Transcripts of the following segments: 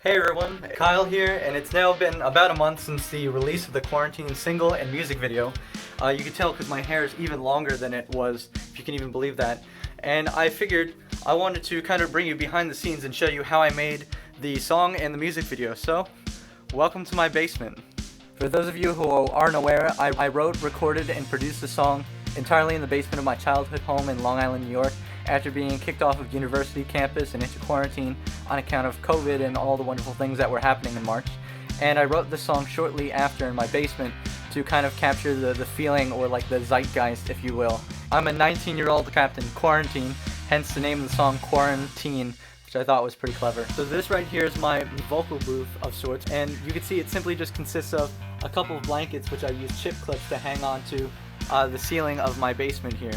Hey everyone, Kyle here, and it's now been about a month since the release of the Quarantine single and music video. You can tell because my hair is even longer than it was, if you can even believe that. And I figured I wanted to kind of bring you behind the scenes and show you how I made the song and the music video. So, welcome to my basement. For those of you who aren't aware, I wrote, recorded, and produced the song entirely in the basement of my childhood home in Long Island, New York, after being kicked off of university campus and into quarantine on account of COVID and all the wonderful things that were happening in March. And I wrote this song shortly after in my basement to kind of capture the feeling, or like the zeitgeist, if you will. I'm a 19-year-old trapped in quarantine, hence the name of the song Quaranteen, which I thought was pretty clever. So this right here is my vocal booth of sorts, and you can see it simply just consists of a couple of blankets which I use chip clips to hang on to the ceiling of my basement here.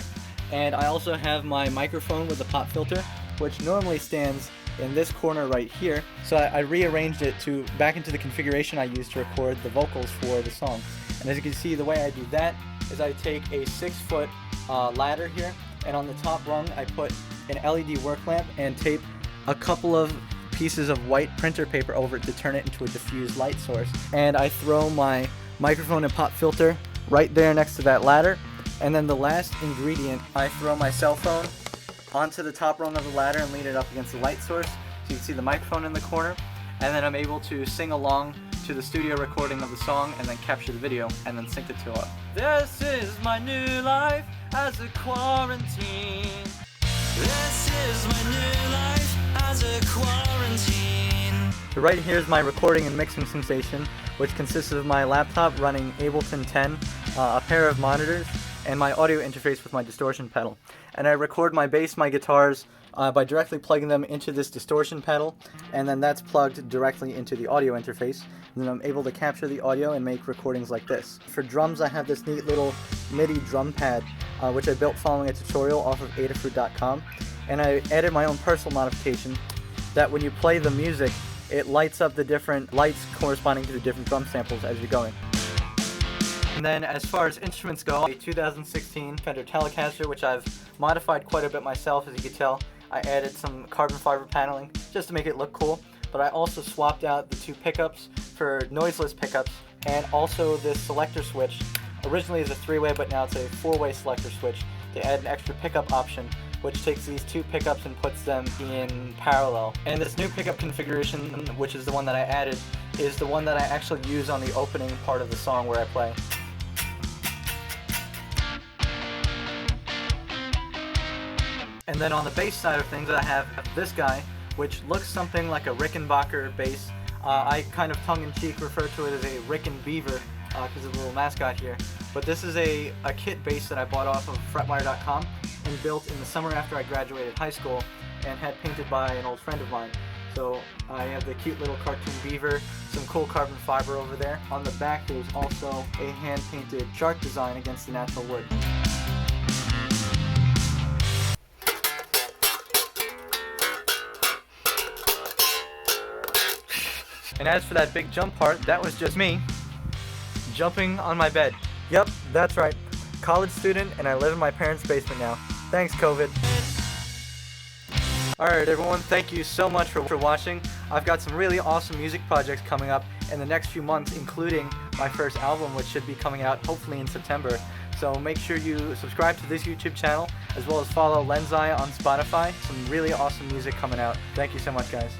And I also have my microphone with a pop filter, which normally stands in this corner right here. So I rearranged it back into the configuration I used to record the vocals for the song. And as you can see, the way I do that is I take a 6-foot ladder here, and on the top rung I put an LED work lamp and tape a couple of pieces of white printer paper over it to turn it into a diffused light source. And I throw my microphone and pop filter right there next to that ladder. And then the last ingredient, I throw my cell phone onto the top rung of the ladder and lean it up against the light source, so you can see the microphone in the corner, and then I'm able to sing along to the studio recording of the song and then capture the video and then sync the two up. This is my new life as a quarantine. This is my new life as a quarantine. So right here is my recording and mixing sensation, which consists of my laptop running Ableton 10, a pair of monitors, and my audio interface with my distortion pedal. And I record my bass, my guitars, by directly plugging them into this distortion pedal, and then that's plugged directly into the audio interface. And then I'm able to capture the audio and make recordings like this. For drums, I have this neat little MIDI drum pad, which I built following a tutorial off of Adafruit.com. And I added my own personal modification that when you play the music, it lights up the different lights corresponding to the different drum samples as you're going. And then as far as instruments go, a 2016 Fender Telecaster, which I've modified quite a bit myself, as you can tell. I added some carbon fiber paneling just to make it look cool, but I also swapped out the two pickups for noiseless pickups, and also this selector switch. Originally it's a 3-way, but now it's a 4-way selector switch to add an extra pickup option, which takes these two pickups and puts them in parallel. And this new pickup configuration, which is the one that I added, is the one that I actually use on the opening part of the song where I play. And then on the bass side of things, I have this guy, which looks something like a Rickenbacker bass. I kind of tongue-in-cheek refer to it as a Ricken Beaver because of the little mascot here. But this is a kit bass that I bought off of fretwire.com and built in the summer after I graduated high school and had painted by an old friend of mine. So I have the cute little cartoon beaver, some cool carbon fiber over there. On the back there's also a hand-painted shark design against the natural wood. And as for that big jump part, that was just me jumping on my bed. Yep, that's right. College student, and I live in my parents' basement now. Thanks, COVID. Alright everyone, thank you so much for watching. I've got some really awesome music projects coming up in the next few months, including my first album, which should be coming out hopefully in September. So make sure you subscribe to this YouTube channel, as well as follow Lenseye on Spotify. Some really awesome music coming out. Thank you so much, guys.